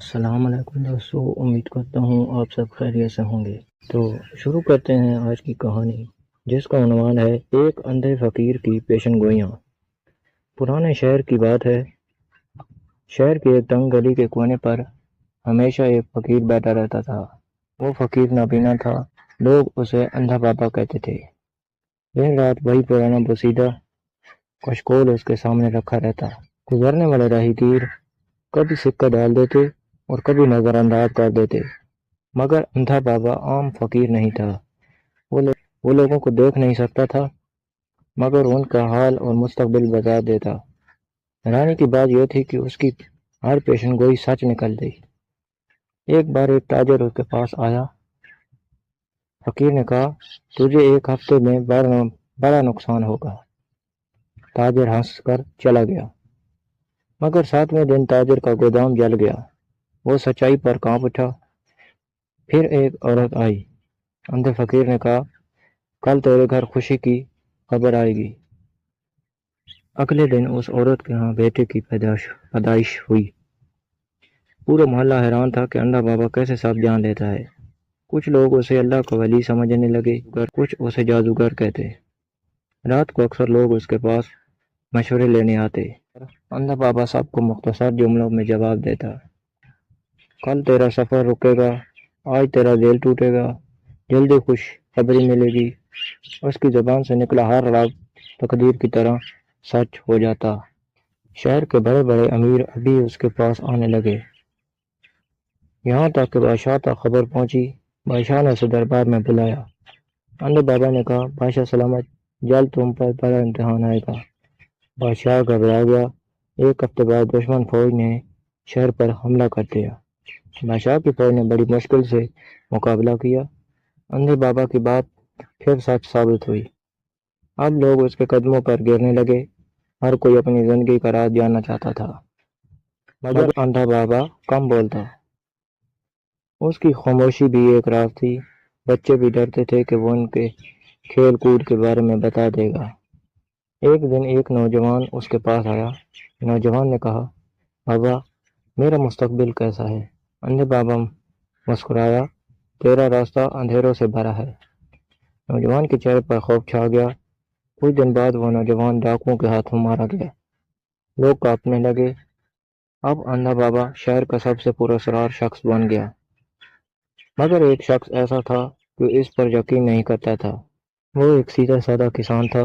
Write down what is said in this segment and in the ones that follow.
السلام علیکم دوستو، امید کرتا ہوں آپ سب خیریت سے ہوں گے۔ تو شروع کرتے ہیں آج کی کہانی، جس کا عنوان ہے ایک اندھے فقیر کی پیشن گوئیاں۔ پرانے شہر کی بات ہے۔ شہر کی ایک تنگ گلی کے کونے پر ہمیشہ ایک فقیر بیٹھا رہتا تھا۔ وہ فقیر نابینا تھا، لوگ اسے اندھا بابا کہتے تھے۔ دن رات وہی پرانا بوسیدہ کشکول اس کے سامنے رکھا رہتا۔ گزرنے والے راہگیر کبھی سکہ ڈال دیتے اور کبھی نظر انداز کر دیتے، مگر اندھا بابا عام فقیر نہیں تھا۔ وہ لوگوں کو دیکھ نہیں سکتا تھا، مگر ان کا حال اور مستقبل بتا دیتا۔ حیرانی کی بات یہ تھی کہ اس کی ہر پیشن گوئی سچ نکل گئی۔ ایک بار ایک تاجر اس کے پاس آیا۔ فقیر نے کہا، تجھے ایک ہفتے میں بڑا نقصان ہوگا۔ تاجر ہنس کر چلا گیا، مگر 7ویں دن تاجر کا گودام جل گیا۔ وہ سچائی پر کانپ اٹھا۔ پھر ایک عورت آئی۔ اندھے فقیر نے کہا، کل تیرے گھر خوشی کی خبر آئے گی۔ اگلے دن اس عورت کے ہاں بیٹے کی پیدائش ہوئی۔ پورا محلہ حیران تھا کہ اندھا بابا کیسے سب جان لیتا ہے۔ کچھ لوگ اسے اللہ کا ولی سمجھنے لگے، کچھ اسے جادوگر کہتے۔ رات کو اکثر لوگ اس کے پاس مشورے لینے آتے۔ اندھا بابا سب کو مختصر جملوں میں جواب دیتا۔ کل تیرا سفر رکے گا، آج تیرا دل ٹوٹے گا، جلدی خوش خبری ملے گی۔ اس کی زبان سے نکلا ہر لفظ تقدیر کی طرح سچ ہو جاتا۔ شہر کے بڑے بڑے امیر ابھی اس کے پاس آنے لگے، یہاں تک کہ بادشاہ تک خبر پہنچی۔ بادشاہ نے اسے دربار میں بلایا۔ اندھے بابا نے کہا، بادشاہ سلامت، جلد تم پر بڑا امتحان آئے گا۔ بادشاہ گھبرا گیا۔ ایک ہفتے بعد دشمن فوج نے شہر پر حملہ کر دیا۔ بادشاہ کی فوج نے بڑی مشکل سے مقابلہ کیا۔ اندھے بابا کی بات پھر سچ ثابت ہوئی۔ اب لوگ اس کے قدموں پر گرنے لگے۔ ہر کوئی اپنی زندگی کا راز جاننا چاہتا تھا، مگر اندھا بابا کم بولتا۔ اس کی خاموشی بھی ایک راز تھی۔ بچے بھی ڈرتے تھے کہ وہ ان کے کھیل کود کے بارے میں بتا دے گا۔ ایک دن ایک نوجوان اس کے پاس آیا۔ نوجوان نے کہا، بابا میرا مستقبل کیسا ہے؟ اندھے بابا مسکرایا، تیرا راستہ اندھیروں سے بھرا ہے۔ نوجوان کے چہرے پر خوف چھا گیا۔ کچھ دن بعد وہ نوجوان ڈاکوؤں کے ہاتھوں مارا گیا۔ لوگ کانپنے لگے۔ اب اندھا بابا شہر کا سب سے پراسرار شخص بن گیا، مگر ایک شخص ایسا تھا جو اس پر یقین نہیں کرتا تھا۔ وہ ایک سیدھا سادہ کسان تھا۔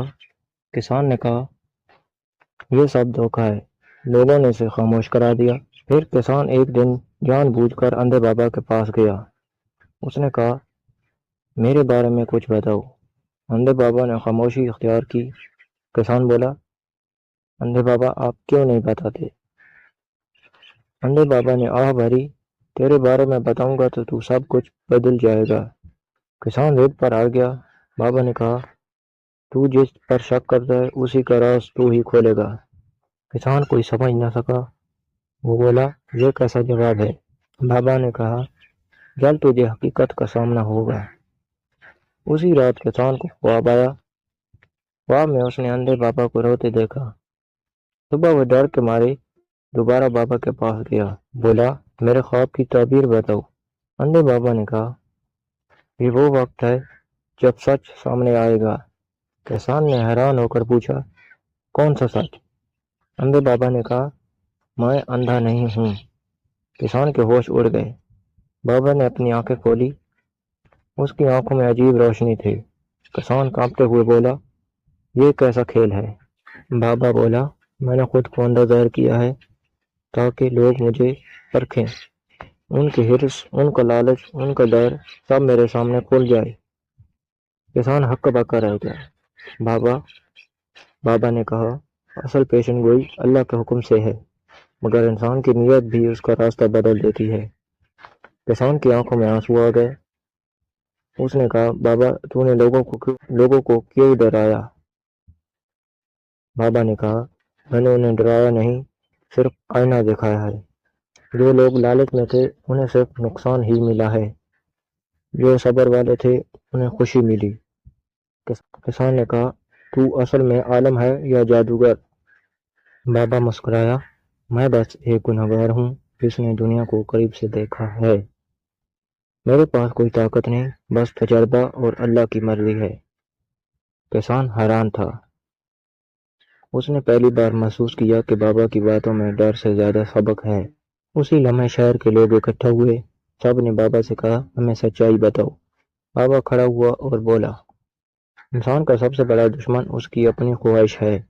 کسان نے کہا، یہ سب دھوکہ ہے۔ لوگوں نے اسے خاموش کرا دیا۔ پھر کسان ایک دن جان بوجھ کر اندھے بابا کے پاس گیا۔ اس نے کہا، میرے بارے میں کچھ بتاؤ۔ اندھے بابا نے خاموشی اختیار کی۔ کسان بولا، اندھے بابا آپ کیوں نہیں بتاتے؟ اندھے بابا نے آہ بھری، تیرے بارے میں بتاؤں گا تو سب کچھ بدل جائے گا۔ کسان ضد پر آ گیا۔ بابا نے کہا، تو جس پر شک کرتا ہے اسی کا راز تو ہی کھولے گا۔ کسان کوئی سمجھ نہ سکا۔ وہ بولا، یہ کیسا جواب ہے؟ بابا نے کہا، جلد تجھے حقیقت کا سامنا ہوگا۔ اسی رات کسان کو خواب آیا۔ خواب میں اس نے اندھے بابا کو روتے دیکھا۔ صبح وہ ڈر کے مارے دوبارہ بابا کے پاس گیا۔ بولا، میرے خواب کی تعبیر بتاؤ۔ اندھے بابا نے کہا، یہ وہ وقت ہے جب سچ سامنے آئے گا۔ کسان نے حیران ہو کر پوچھا، کون سا سچ؟ اندھے بابا نے کہا، میں اندھا نہیں ہوں۔ کسان کے ہوش اڑ گئے۔ بابا نے اپنی آنکھیں کھولی۔ اس کی آنکھوں میں عجیب روشنی تھی۔ کسان کانپتے ہوئے بولا، یہ کیسا کھیل ہے؟ بابا بولا، میں نے خود کو اندھا ظاہر کیا ہے تاکہ لوگ مجھے پرکھیں۔ ان کی حرص، ان کا لالچ، ان کا ڈر سب میرے سامنے کھل جائے۔ کسان ہکا بکا رہ گیا۔ بابا نے کہا، اصل پیشن گوئی اللہ کے حکم سے ہے، مگر انسان کی نیت بھی اس کا راستہ بدل دیتی ہے۔ کسان کی آنکھوں میں آنسو آ گئے۔ اس نے کہا، بابا تو نے لوگوں کو کیوں ڈرایا؟ بابا نے کہا، میں نے انہیں ڈرایا نہیں، صرف آئینہ دکھایا ہے۔ جو لوگ لالچ میں تھے انہیں صرف نقصان ہی ملا ہے، جو صبر والے تھے انہیں خوشی ملی۔ کسان نے کہا، تو اصل میں عالم ہے یا جادوگر؟ بابا مسکرایا، میں بس ایک گنہگار ہوں جس نے دنیا کو قریب سے دیکھا ہے۔ میرے پاس کوئی طاقت نہیں، بس تجربہ اور اللہ کی مرضی ہے۔ کسان حیران تھا۔ اس نے پہلی بار محسوس کیا کہ بابا کی باتوں میں ڈر سے زیادہ سبق ہے۔ اسی لمحے شہر کے لوگ اکٹھا ہوئے۔ سب نے بابا سے کہا، ہمیں سچائی بتاؤ۔ بابا کھڑا ہوا اور بولا، انسان کا سب سے بڑا دشمن اس کی اپنی خواہش ہے۔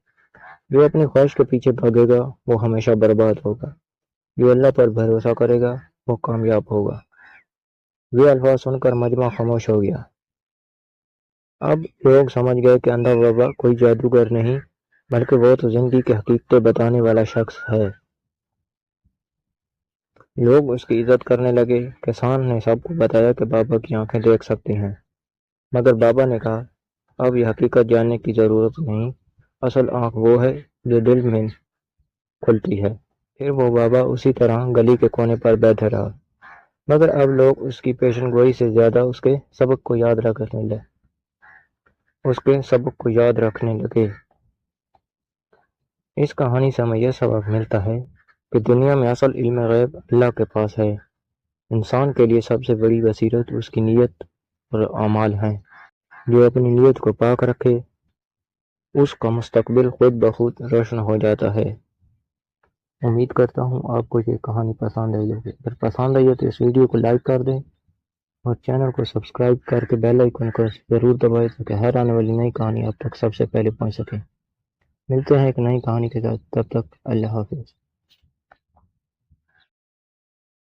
جو اپنی خواہش کے پیچھے بھاگے گا وہ ہمیشہ برباد ہوگا۔ جو اللہ پر بھروسہ کرے گا وہ کامیاب ہوگا۔ یہ الفاظ سن کر مجمع خاموش ہو گیا۔ اب لوگ سمجھ گئے کہ اندھا بابا کوئی جادوگر نہیں، بلکہ وہ تو زندگی کی حقیقتیں بتانے والا شخص ہے۔ لوگ اس کی عزت کرنے لگے۔ کسان نے سب کو بتایا کہ بابا کی آنکھیں دیکھ سکتی ہیں، مگر بابا نے کہا، اب یہ حقیقت جاننے کی ضرورت نہیں، اصل آنکھ وہ ہے جو دل میں کھلتی ہے۔ پھر وہ بابا اسی طرح گلی کے کونے پر بیٹھا رہا، مگر اب لوگ اس کی پیشن گوئی سے زیادہ اس کے سبق کو یاد رکھنے لگے۔ اس کہانی سے ہمیں یہ سبق ملتا ہے کہ دنیا میں اصل علم غیب اللہ کے پاس ہے۔ انسان کے لیے سب سے بڑی بصیرت اس کی نیت اور اعمال ہیں۔ جو اپنی نیت کو پاک رکھے اس کا مستقبل خود بخود روشن ہو جاتا ہے۔ امید کرتا ہوں آپ کو یہ کہانی پسند آئی ہوگی۔ اگر پسند آئی ہو تو اس ویڈیو کو لائک کر دیں اور چینل کو سبسکرائب کر کے بیل آئیکن کو ضرور دبائیں تاکہ ہر آنے والی نئی کہانی آپ تک سب سے پہلے پہنچ سکے۔ ملتے ہیں ایک نئی کہانی کے ساتھ، تب تک اللہ حافظ۔